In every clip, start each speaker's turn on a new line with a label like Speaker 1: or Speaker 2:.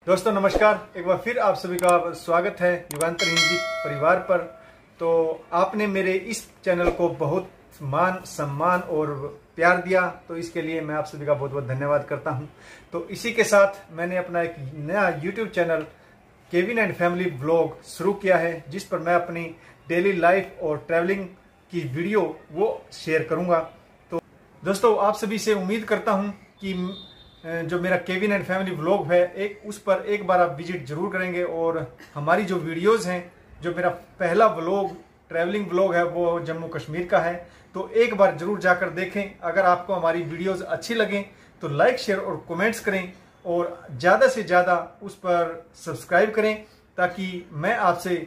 Speaker 1: दोस्तों नमस्कार, एक बार फिर आप सभी का स्वागत है युगांतर हिंदी परिवार पर। तो आपने मेरे इस चैनल को बहुत मान सम्मान और प्यार दिया, तो इसके लिए मैं आप सभी का बहुत बहुत धन्यवाद करता हूं। तो इसी के साथ मैंने अपना एक नया YouTube channel Kevin and family vlog शुरू किया है, जिस पर मैं अपनी डेली लाइफ और ट्रैवलिंग की वीडियो वो शेयर करूंगा। तो दोस्तों आप सभी से उम्मीद करता हूं कि जो मेरा केविन एंड फैमिली व्लॉग है उस पर एक बार आप विजिट जरूर करेंगे। और हमारी जो वीडियोस हैं, जो मेरा पहला व्लॉग ट्रैवलिंग व्लॉग है वो जम्मू कश्मीर का है, तो एक बार जरूर जाकर देखें। अगर आपको हमारी वीडियोस अच्छी लगें तो लाइक शेयर और कमेंट्स करें और ज़्यादा से ज़्यादा उस पर सब्सक्राइब करें, ताकि मैं आपसे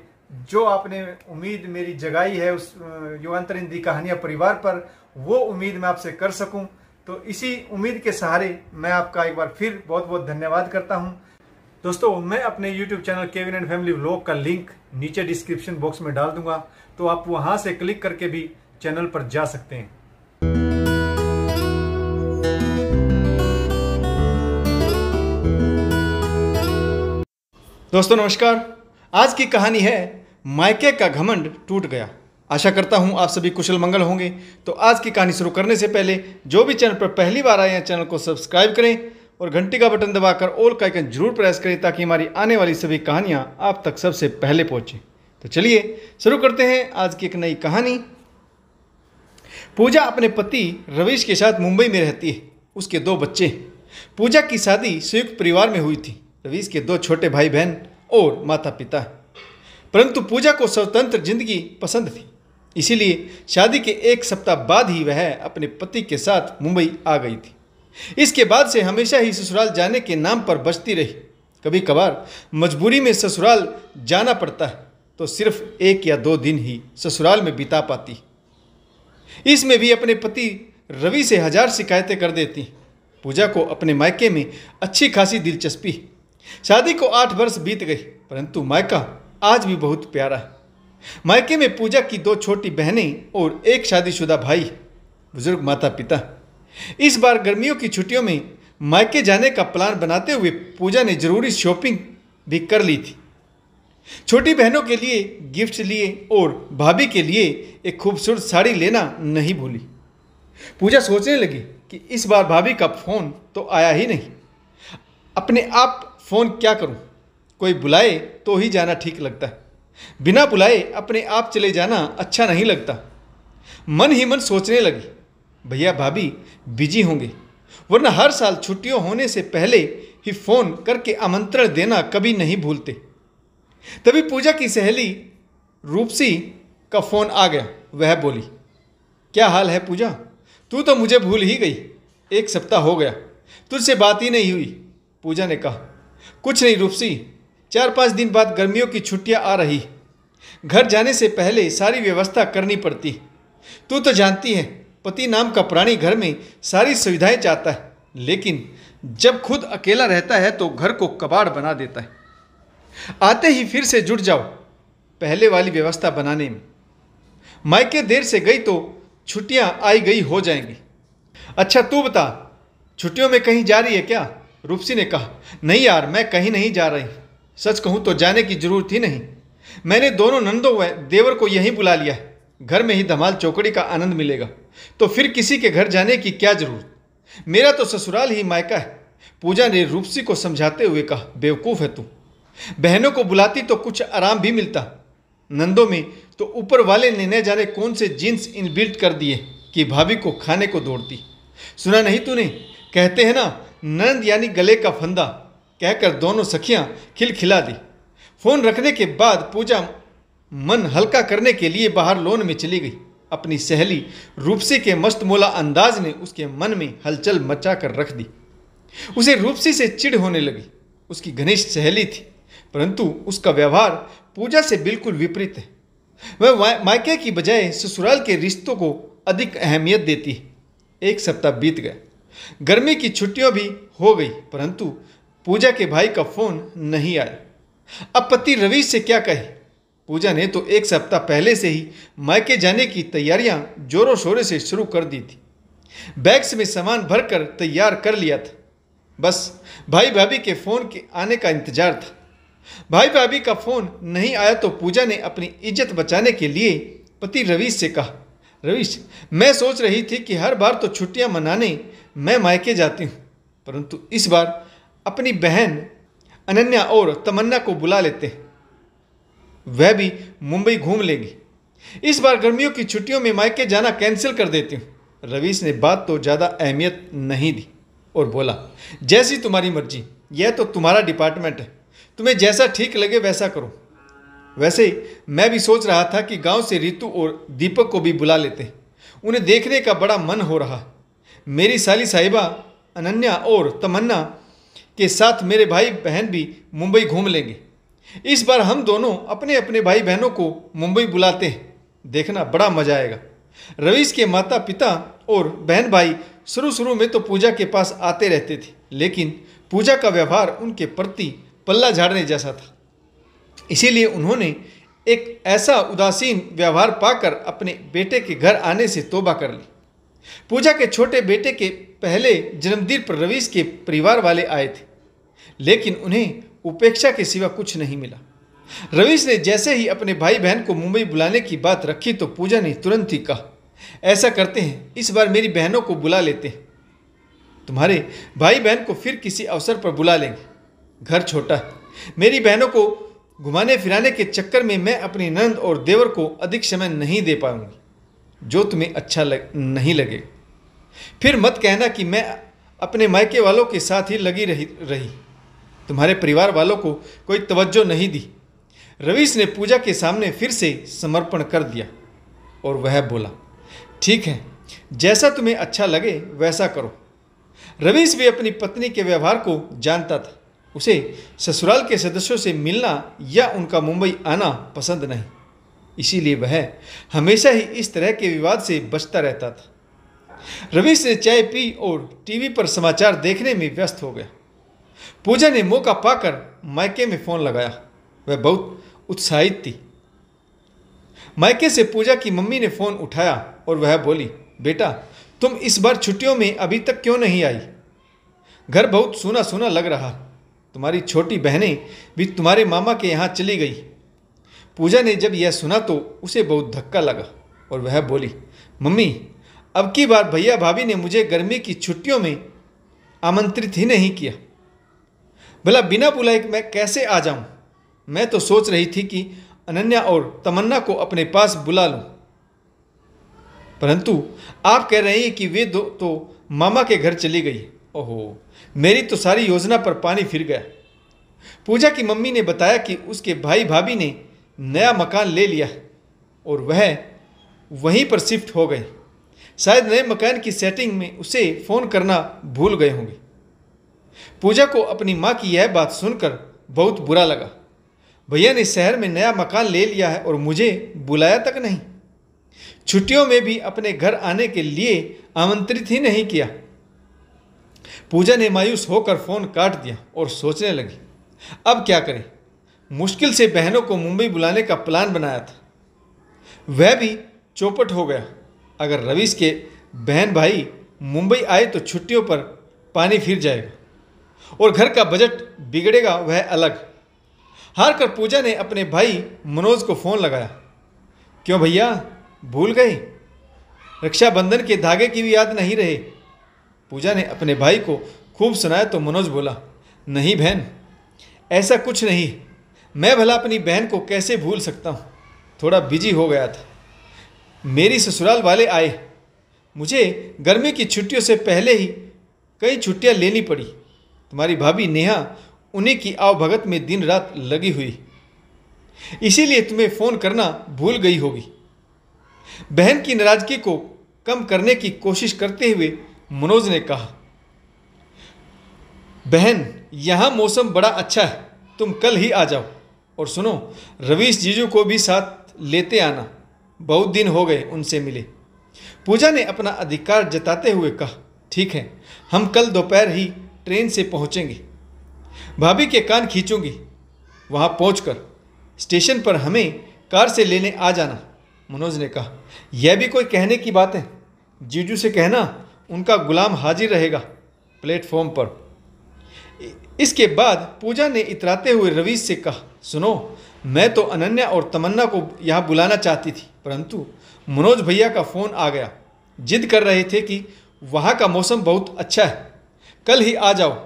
Speaker 1: जो आपने उम्मीद मेरी जगाई है उस युगांतर हिंदी कहानियाँ परिवार पर, वो उम्मीद मैं आपसे कर सकूं। तो इसी उम्मीद के सहारे मैं आपका एक बार फिर बहुत बहुत धन्यवाद करता हूं। दोस्तों मैं अपने YouTube channel Kevin and family vlog का लिंक नीचे डिस्क्रिप्शन बॉक्स में डाल दूंगा, तो आप वहां से क्लिक करके भी चैनल पर जा सकते हैं। दोस्तों नमस्कार, आज की कहानी है मायके का घमंड टूट गया। आशा करता हूं आप सभी कुशल मंगल होंगे। तो आज की कहानी शुरू करने से पहले जो भी चैनल पर पहली बार आए हैं चैनल को सब्सक्राइब करें और घंटी का बटन दबाकर ऑल का आइकन जरूर प्रेस करें, ताकि हमारी आने वाली सभी कहानियां आप तक सबसे पहले पहुंचे। तो चलिए शुरू करते हैं आज की एक नई कहानी। पूजा अपने पति रवीश के साथ मुंबई में रहती है। उसके 2 बच्चे। पूजा की शादी संयुक्त परिवार में हुई थी। रवीश के 2 छोटे भाई बहन और माता पिता। परंतु पूजा को स्वतंत्र जिंदगी पसंद थी, इसीलिए शादी के 1 सप्ताह बाद ही वह अपने पति के साथ मुंबई आ गई थी। इसके बाद से हमेशा ही ससुराल जाने के नाम पर बचती रही। कभी कभार मजबूरी में ससुराल जाना पड़ता है तो सिर्फ 1 या 2 दिन ही ससुराल में बिता पाती। इसमें भी अपने पति रवि से 1000 शिकायतें कर देती। पूजा को अपने मायके में अच्छी खासी दिलचस्पी। शादी को 8 वर्ष बीत गए, परंतु मायका आज भी बहुत प्यारा है। मायके में पूजा की 2 छोटी बहनें और 1 शादीशुदा भाई, बुजुर्ग माता पिता। इस बार गर्मियों की छुट्टियों में मायके जाने का प्लान बनाते हुए पूजा ने जरूरी शॉपिंग भी कर ली थी। छोटी बहनों के लिए गिफ्ट लिए और भाभी के लिए एक खूबसूरत साड़ी लेना नहीं भूली। पूजा सोचने लगी कि इस बार भाभी का फोन तो आया ही नहीं, अपने आप फोन क्या करूं, कोई बुलाए तो ही जाना ठीक लगता है, बिना बुलाए अपने आप चले जाना अच्छा नहीं लगता। मन ही मन सोचने लगी, भैया भाभी बिजी होंगे, वरना हर साल छुट्टियों होने से पहले ही फ़ोन करके आमंत्रण देना कभी नहीं भूलते। तभी पूजा की सहेली रूपसी का फ़ोन आ गया। वह बोली, क्या हाल है पूजा, तू तो मुझे भूल ही गई, 1 सप्ताह हो गया तुझसे बात ही नहीं हुई। पूजा ने कहा, कुछ नहीं रूपसी, 4-5 दिन बाद गर्मियों की छुट्टियां आ रही, घर जाने से पहले सारी व्यवस्था करनी पड़ती। तू तो जानती है पति नाम का प्राणी घर में सारी सुविधाएं चाहता है, लेकिन जब खुद अकेला रहता है तो घर को कबाड़ बना देता है। आते ही फिर से जुट जाओ पहले वाली व्यवस्था बनाने में। मायके देर से गई तो छुट्टियां आई गई हो जाएंगी। अच्छा तू बता, छुट्टियों में कहीं जा रही है क्या? रूपसी ने कहा, नहीं यार मैं कहीं नहीं जा रही, सच कहूँ तो जाने की जरूरत ही नहीं। मैंने दोनों नंदों व देवर को यहीं बुला लिया है, घर में ही धमाल चौकड़ी का आनंद मिलेगा, तो फिर किसी के घर जाने की क्या जरूरत, मेरा तो ससुराल ही मायका है। पूजा ने रूपसी को समझाते हुए कहा, बेवकूफ़ है तू, बहनों को बुलाती तो कुछ आराम भी मिलता। नंदों में तो ऊपर वाले ने न जाने कौन से जीन्स इनबिल्ट कर दिए कि भाभी को खाने को दौड़ती। सुना नहीं तूने, कहते हैं ना नंद यानी गले का फंदा, कहकर दोनों सखियां खिलखिला दी। फोन रखने के बाद पूजा मन हल्का करने के लिए बाहर लॉन में चली गई। अपनी सहेली रूपसी के मस्तमौला अंदाज ने उसके मन में हलचल मचा कर रख दी। उसे रूपसी से चिढ़ होने लगी। उसकी घनिष्ठ सहेली थी, परंतु उसका व्यवहार पूजा से बिल्कुल विपरीत है। वह मायके की बजाय ससुराल के रिश्तों को अधिक अहमियत देती है। 1 सप्ताह बीत गया, गर्मी की छुट्टियां भी हो गई, परंतु पूजा के भाई का फोन नहीं आया। अब पति रवीश से क्या कहे। पूजा ने तो 1 सप्ताह पहले से ही मायके जाने की तैयारियां जोरों शोरों से शुरू कर दी थी। बैग्स में सामान भरकर तैयार कर लिया था। बस भाई भाभी के फ़ोन के आने का इंतजार था। भाई भाभी का फ़ोन नहीं आया तो पूजा ने अपनी इज्जत बचाने के लिए पति रवीश से कहा, रवीश, मैं सोच रही थी कि हर बार तो छुट्टियां मनाने मैं मायके जाती हूँ, परंतु इस बार अपनी बहन अनन्या और तमन्ना को बुला लेते हैं। वह भी मुंबई घूम लेंगी। इस बार गर्मियों की छुट्टियों में मायके जाना कैंसिल कर देती हूँ। रवीश ने बात तो ज़्यादा अहमियत नहीं दी और बोला, जैसी तुम्हारी मर्जी, यह तो तुम्हारा डिपार्टमेंट है, तुम्हें जैसा ठीक लगे वैसा करो। वैसे मैं भी सोच रहा था कि गांव से रितु और दीपक को भी बुला लेते हैं, उन्हें देखने का बड़ा मन हो रहा। मेरी साली साहिबा अनन्या और तमन्ना के साथ मेरे भाई बहन भी मुंबई घूम लेंगे। इस बार हम दोनों अपने अपने भाई बहनों को मुंबई बुलाते हैं, देखना बड़ा मजा आएगा। रवीश के माता पिता और बहन भाई शुरू में तो पूजा के पास आते रहते थे, लेकिन पूजा का व्यवहार उनके प्रति पल्ला झाड़ने जैसा था। इसीलिए उन्होंने एक ऐसा उदासीन व्यवहार पाकर अपने बेटे के घर आने से तौबा कर ली। पूजा के छोटे बेटे के पहले जन्मदिन पर रवीश के परिवार वाले आए थे, लेकिन उन्हें उपेक्षा के सिवा कुछ नहीं मिला। रवीश ने जैसे ही अपने भाई बहन को मुंबई बुलाने की बात रखी तो पूजा ने तुरंत ही कहा, ऐसा करते हैं, इस बार मेरी बहनों को बुला लेते हैं, तुम्हारे भाई बहन को फिर किसी अवसर पर बुला लेंगे। घर छोटा है, मेरी बहनों को घुमाने फिराने के चक्कर में मैं अपनी नंद और देवर को अधिक समय नहीं दे पाऊंगी, जो तुम्हें अच्छा नहीं लगेगा। फिर मत कहना कि मैं अपने मायके वालों के साथ ही लगी रही, तुम्हारे परिवार वालों को कोई तवज्जो नहीं दी। रवीश ने पूजा के सामने फिर से समर्पण कर दिया और वह बोला, ठीक है, जैसा तुम्हें अच्छा लगे वैसा करो। रवीश भी अपनी पत्नी के व्यवहार को जानता था। उसे ससुराल के सदस्यों से मिलना या उनका मुंबई आना पसंद नहीं, इसीलिए वह हमेशा ही इस तरह के विवाद से बचता रहता था। रवीश ने चाय पी और टीवी पर समाचार देखने में व्यस्त हो गया। पूजा ने मौका पाकर मायके में फ़ोन लगाया। वह बहुत उत्साहित थी। मायके से पूजा की मम्मी ने फ़ोन उठाया और वह बोली, बेटा, तुम इस बार छुट्टियों में अभी तक क्यों नहीं आई? घर बहुत सूना सूना लग रहा। तुम्हारी छोटी बहनें भी तुम्हारे मामा के यहाँ चली गई। पूजा ने जब यह सुना तो उसे बहुत धक्का लगा और वह बोली, मम्मी, अब की बार भैया भाभी ने मुझे गर्मी की छुट्टियों में आमंत्रित ही नहीं किया। भला बिना बुलाए मैं कैसे आ जाऊं? मैं तो सोच रही थी कि अनन्या और तमन्ना को अपने पास बुला लूं, परंतु आप कह रहे हैं कि वे दो तो मामा के घर चली गई। ओहो, मेरी तो सारी योजना पर पानी फिर गया। पूजा की मम्मी ने बताया कि उसके भाई भाभी ने नया मकान ले लिया और वह वहीं पर शिफ्ट हो गए। शायद नए मकान की सेटिंग में उसे फ़ोन करना भूल गए होंगे। पूजा को अपनी माँ की यह बात सुनकर बहुत बुरा लगा। भैया ने शहर में नया मकान ले लिया है और मुझे बुलाया तक नहीं, छुट्टियों में भी अपने घर आने के लिए आमंत्रित ही नहीं किया। पूजा ने मायूस होकर फ़ोन काट दिया और सोचने लगी, अब क्या करें। मुश्किल से बहनों को मुंबई बुलाने का प्लान बनाया था, वह भी चौपट हो गया। अगर रवीश के बहन भाई मुंबई आए तो छुट्टियों पर पानी फिर जाएगा और घर का बजट बिगड़ेगा, वह अलग। हार कर पूजा ने अपने भाई मनोज को फ़ोन लगाया। क्यों भैया, भूल गए? रक्षाबंधन के धागे की भी याद नहीं रहे? पूजा ने अपने भाई को खूब सुनाया तो मनोज बोला, नहीं बहन, ऐसा कुछ नहीं, मैं भला अपनी बहन को कैसे भूल सकता हूँ, थोड़ा बिजी हो गया था। मेरी ससुराल वाले आए, मुझे गर्मी की छुट्टियों से पहले ही कई छुट्टियाँ लेनी पड़ी। तुम्हारी भाभी नेहा उन्हीं की आवभगत में दिन रात लगी हुई, इसीलिए तुम्हें फ़ोन करना भूल गई होगी। बहन की नाराजगी को कम करने की कोशिश करते हुए मनोज ने कहा, बहन, यहाँ मौसम बड़ा अच्छा है, तुम कल ही आ जाओ। और सुनो, रवीश जीजू को भी साथ लेते आना, बहुत दिन हो गए उनसे मिले। पूजा ने अपना अधिकार जताते हुए कहा, ठीक है, हम कल दोपहर ही ट्रेन से पहुँचेंगे। भाभी के कान खींचूंगी, वहाँ पहुँचकर स्टेशन पर हमें कार से लेने आ जाना। मनोज ने कहा, यह भी कोई कहने की बात है? जीजू से कहना उनका गुलाम हाजिर रहेगा प्लेटफॉर्म पर। इसके बाद पूजा ने इतराते हुए रवीश से कहा, सुनो, मैं तो अनन्या और तमन्ना को यहाँ बुलाना चाहती थी, परंतु मनोज भैया का फ़ोन आ गया। जिद कर रहे थे कि वहाँ का मौसम बहुत अच्छा है, कल ही आ जाओ।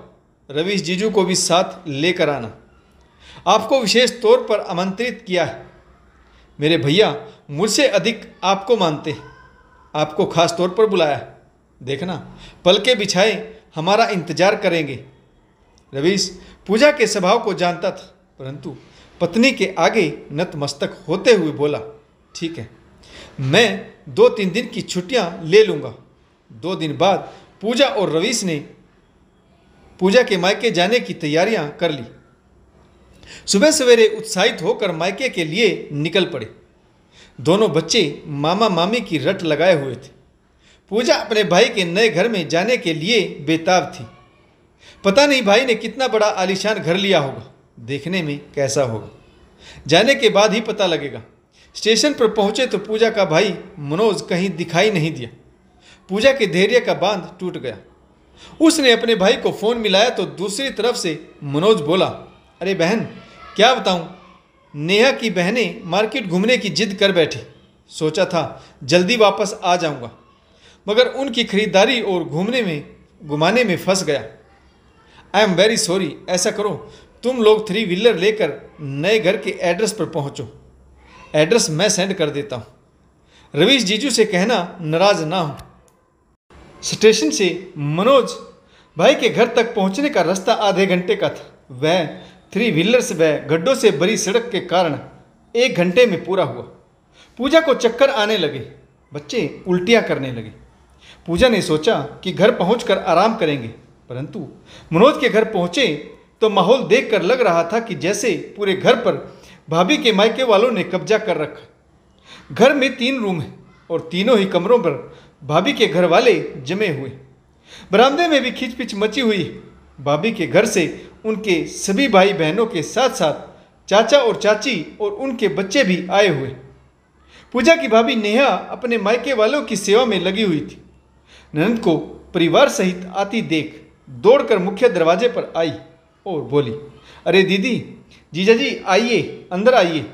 Speaker 1: रवीश जीजू को भी साथ लेकर आना। आपको विशेष तौर पर आमंत्रित किया है। मेरे भैया मुझसे अधिक आपको मानते हैं, आपको खास तौर पर बुलाया है। देखना, पलके बिछाए हमारा इंतजार करेंगे। रवीश पूजा के स्वभाव को जानता था, परंतु पत्नी के आगे नतमस्तक होते हुए बोला, ठीक है, मैं 2-3 दिन की छुट्टियां ले लूँगा। 2 दिन बाद पूजा और रवीश ने पूजा के मायके जाने की तैयारियां कर ली। सुबह सवेरे उत्साहित होकर मायके के लिए निकल पड़े। दोनों बच्चे मामा मामी की रट लगाए हुए थे। पूजा अपने भाई के नए घर में जाने के लिए बेताब थी। पता नहीं भाई ने कितना बड़ा आलीशान घर लिया होगा, देखने में कैसा होगा, जाने के बाद ही पता लगेगा। स्टेशन पर पहुंचे तो पूजा का भाई मनोज कहीं दिखाई नहीं दिया। पूजा के धैर्य का बांध टूट गया। उसने अपने भाई को फ़ोन मिलाया तो दूसरी तरफ से मनोज बोला, अरे बहन, क्या बताऊं, नेहा की बहनें मार्केट घूमने की जिद कर बैठी। सोचा था जल्दी वापस आ जाऊंगा, मगर उनकी खरीदारी और घुमाने में फंस गया। I am very sorry. ऐसा करो, तुम लोग 3 व्हीलर लेकर नए घर के एड्रेस पर पहुंचो। एड्रेस मैं सेंड कर देता हूं। रवीश जीजू से कहना नाराज ना हो। स्टेशन से मनोज भाई के घर तक पहुंचने का रास्ता आधे घंटे का था। वह 3 व्हीलर्स व गड्ढों से भरी सड़क के कारण 1 घंटे में पूरा हुआ। पूजा को चक्कर आने लगे, बच्चे उल्टियां करने लगे। पूजा ने सोचा कि घर पहुंचकर आराम करेंगे, परंतु मनोज के घर पहुंचे तो माहौल देखकर लग रहा था कि जैसे पूरे घर पर भाभी के मायके वालों ने कब्जा कर रखा। घर में 3 रूम हैं और तीनों ही कमरों पर भाभी के घर वाले जमे हुए। बरामदे में भी खिचपिच मची हुई है। भाभी के घर से उनके सभी भाई बहनों के साथ साथ चाचा और चाची और उनके बच्चे भी आए हुए। पूजा की भाभी नेहा अपने मायके वालों की सेवा में लगी हुई थी। ननद को परिवार सहित आती देख दौड़कर मुख्य दरवाजे पर आई और बोली, अरे दीदी, जीजा जी आइए, अंदर आइए।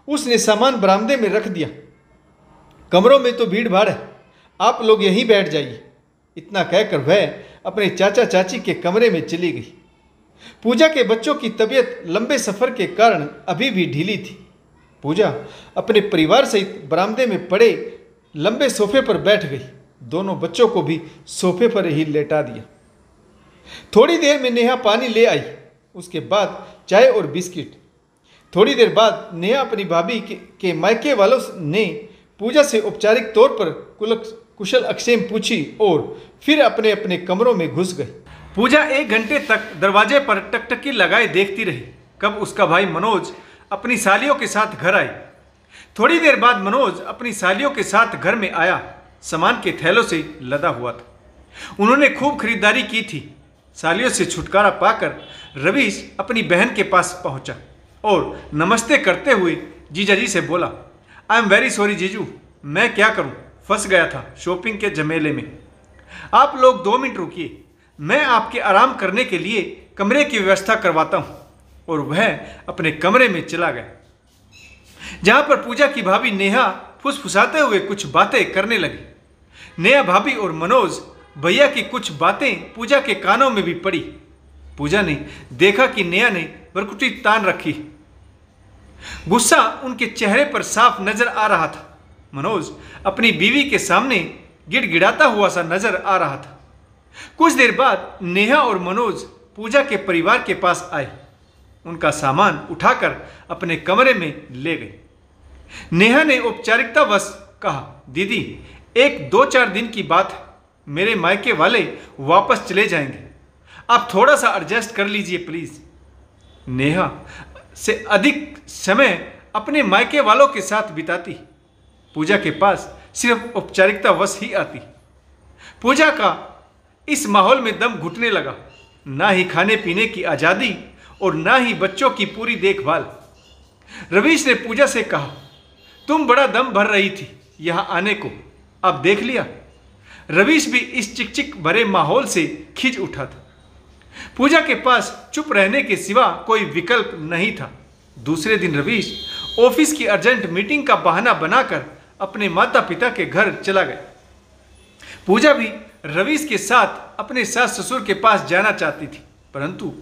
Speaker 1: उसने सामान बरामदे में रख दिया। कमरों में तो भीड़ भाड़ है, आप लोग यहीं बैठ जाइए। इतना कहकर वह अपने चाचा चाची के कमरे में चली गई। पूजा के बच्चों की तबीयत लंबे सफ़र के कारण अभी भी ढीली थी। पूजा अपने परिवार सहित बरामदे में पड़े लंबे सोफे पर बैठ गई। दोनों बच्चों को भी सोफे पर ही लेटा दिया। थोड़ी देर में नेहा पानी ले आई, उसके बाद चाय और बिस्किट। थोड़ी देर बाद नेहा अपनी भाभी के मायके वालों ने पूजा से औपचारिक तौर पर कुशल अक्षेम पूछी और फिर अपने अपने कमरों में घुस गई। पूजा 1 घंटे तक दरवाजे पर टकटकी लगाए देखती रही, कब उसका भाई मनोज अपनी सालियों के साथ घर आए। थोड़ी देर बाद मनोज अपनी सालियों के साथ घर में आया। सामान के थैलों से लदा हुआ था। उन्होंने खूब खरीदारी की थी। सालियों से छुटकारा पाकर रवीश अपनी बहन के पास पहुंचा और नमस्ते करते हुए जीजा जी से बोला, आई एम वेरी सॉरी जीजू, मैं क्या करूं, फंस गया था शॉपिंग के झमेले में। आप लोग 2 मिनट रुकिए, मैं आपके आराम करने के लिए कमरे की व्यवस्था करवाता हूं। और वह अपने कमरे में चला गया, जहां पर पूजा की भाभी नेहा फुसफुसाते हुए कुछ बातें करने लगी। नेहा भाभी और मनोज भैया की कुछ बातें पूजा के कानों में भी पड़ी। पूजा ने देखा कि नेहा ने भरकुटी तान रखी। गुस्सा उनके चेहरे पर साफ नजर आ रहा था। मनोज अपनी बीवी के सामने गिड़गिड़ाता हुआ सा नजर आ रहा था। कुछ देर बाद नेहा और मनोज पूजा के परिवार के पास आए। उनका सामान उठाकर अपने कमरे में ले गए। नेहा ने औपचारिकतावश कहा, दीदी 1-2-4 दिन की बात है, मेरे मायके वाले वापस चले जाएंगे, आप थोड़ा सा एडजस्ट कर लीजिए प्लीज। नेहा से अधिक समय अपने मायके वालों के साथ बिताती, पूजा के पास सिर्फ औपचारिकतावश ही आती। पूजा का इस माहौल में दम घुटने लगा। ना ही खाने पीने की आज़ादी और ना ही बच्चों की पूरी देखभाल। रवीश ने पूजा से कहा, तुम बड़ा दम भर रही थी यहाँ आने को, अब देख लिया। रवीश भी इस चिकचिक भरे माहौल से खिंच उठा था। पूजा के पास चुप रहने के सिवा कोई विकल्प नहीं था। दूसरे दिन रवीश ऑफिस की अर्जेंट मीटिंग का बहाना बनाकर अपने माता पिता के घर चला गया। पूजा भी रवीश के साथ अपने सास ससुर के पास जाना चाहती थी, परंतु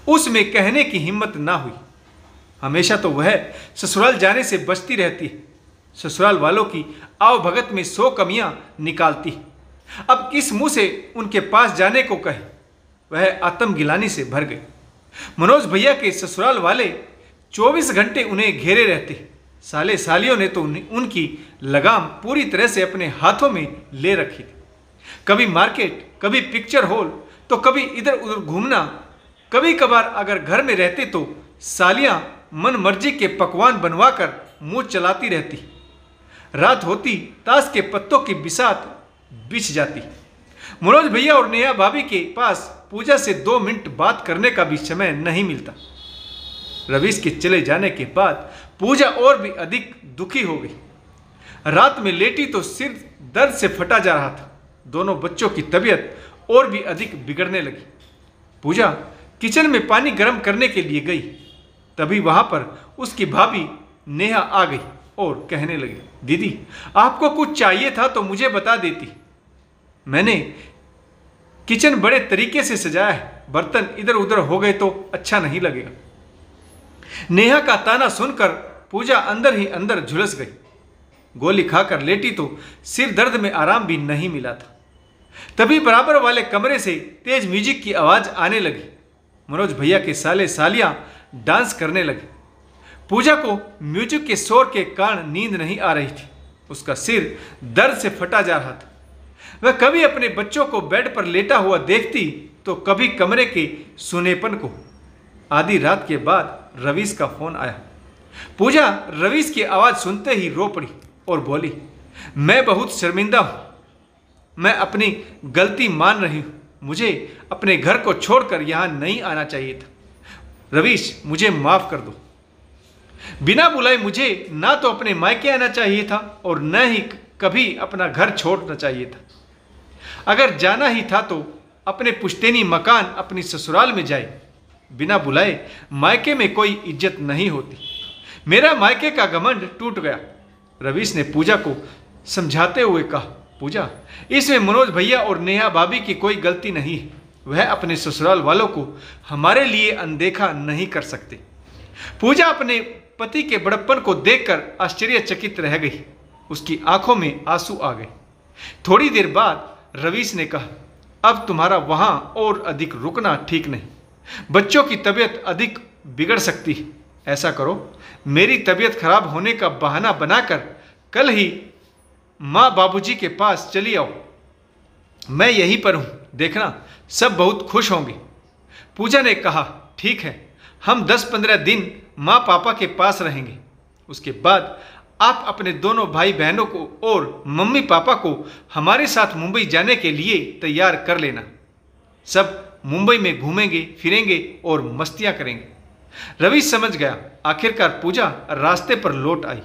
Speaker 1: उसमें कहने की हिम्मत ना हुई। हमेशा तो वह ससुराल जाने से बचती रहती है, ससुराल वालों की आवभगत में 100 कमियां निकालती। अब किस मुंह से उनके पास जाने को कहे, वह आत्मगिलानी से भर गई। मनोज भैया के ससुराल वाले 24 घंटे उन्हें घेरे रहते। साले सालियों ने तो उनकी लगाम पूरी तरह से अपने हाथों में ले रखी थी। कभी मार्केट, कभी पिक्चर हॉल, तो कभी इधर उधर घूमना। कभी कभार अगर घर में रहते तो सालियां मन मर्जी के पकवान बनवाकर मुंह चलाती रहती। रात होती ताश के पत्तों की बिसात बिछ जाती। मनोज भैया और नेहा भाभी के पास पूजा से 2 मिनट बात करने का भी समय नहीं मिलता। रवीश के चले जाने के बाद पूजा और भी अधिक दुखी हो गई। रात में लेटी तो सिर दर्द से फटा जा रहा था। दोनों बच्चों की तबीयत और भी अधिक बिगड़ने लगी। पूजा किचन में पानी गर्म करने के लिए गई, तभी वहां पर उसकी भाभी नेहा आ गई और कहने लगी, दीदी आपको कुछ चाहिए था तो मुझे बता देती। मैंने किचन बड़े तरीके से सजाया है, बर्तन इधर उधर हो गए तो अच्छा नहीं लगेगा। नेहा का ताना सुनकर पूजा अंदर ही अंदर झुलस गई। गोली खाकर लेटी तो सिर दर्द में आराम भी नहीं मिला था। तभी बराबर वाले कमरे से तेज म्यूजिक की आवाज आने लगी। मनोज भैया के साले सालियां डांस करने लगे। पूजा को म्यूजिक के शोर के कारण नींद नहीं आ रही थी। उसका सिर दर्द से फटा जा रहा था। वह कभी अपने बच्चों को बेड पर लेटा हुआ देखती तो कभी कमरे के सुनेपन को। आधी रात के बाद रवीश का फोन आया। पूजा रवीश की आवाज सुनते ही रो पड़ी और बोली, मैं बहुत शर्मिंदा हूं, मैं अपनी गलती मान रही हूं, मुझे अपने घर को छोड़कर यहां नहीं आना चाहिए था। रवीश मुझे माफ कर दो। बिना बुलाए मुझे ना तो अपने मायके आना चाहिए था और न ही कभी अपना घर छोड़ना चाहिए था। अगर जाना ही था तो अपने पुश्तैनी मकान अपनी ससुराल में जाए। बिना बुलाए मायके में कोई इज्जत नहीं होती। मेरा मायके का घमंड टूट गया। रवीश ने पूजा को समझाते हुए कहा, पूजा इसमें मनोज भैया और नेहा भाभी की कोई गलती नहीं है। वह अपने ससुराल वालों को हमारे लिए अनदेखा नहीं कर सकते। पूजा अपने पति के बड़प्पन को देखकर आश्चर्यचकित रह गई। उसकी आंखों में आंसू आ गए। थोड़ी देर बाद रवीश ने कहा, अब तुम्हारा वहां और अधिक रुकना ठीक नहीं। बच्चों की तबीयत अधिक बिगड़ सकती है। ऐसा करो, मेरी तबीयत खराब होने का बहाना बनाकर कल ही माँ बाबूजी के पास चली आओ। मैं यहीं पर हूं, देखना सब बहुत खुश होंगे। पूजा ने कहा, ठीक है, हम 10-15 दिन माँ पापा के पास रहेंगे। उसके बाद आप अपने दोनों भाई बहनों को और मम्मी पापा को हमारे साथ मुंबई जाने के लिए तैयार कर लेना। सब मुंबई में घूमेंगे फिरेंगे और मस्तियां करेंगे। रवीश समझ गया। आखिरकार पूजा रास्ते पर लौट आई।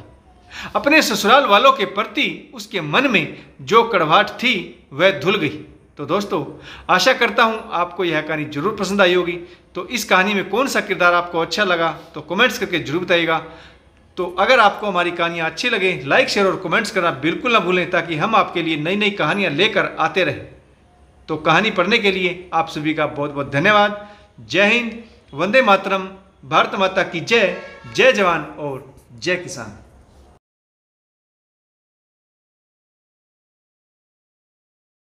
Speaker 1: अपने ससुराल वालों के प्रति उसके मन में जो कड़वाहट थी वह धुल गई। तो दोस्तों, आशा करता हूं आपको यह कहानी जरूर पसंद आई होगी। तो इस कहानी में कौन सा किरदार आपको अच्छा लगा तो कमेंट्स करके जरूर बताइएगा। तो अगर आपको हमारी कहानियाँ अच्छी लगे, लाइक शेयर और कमेंट्स करना बिल्कुल ना भूलें, ताकि हम आपके लिए नई नई कहानियाँ लेकर आते रहें। तो कहानी पढ़ने के लिए आप सभी का बहुत बहुत धन्यवाद। जय हिंद, वंदे मातरम, भारत माता की जय। जय जवान और जय किसान।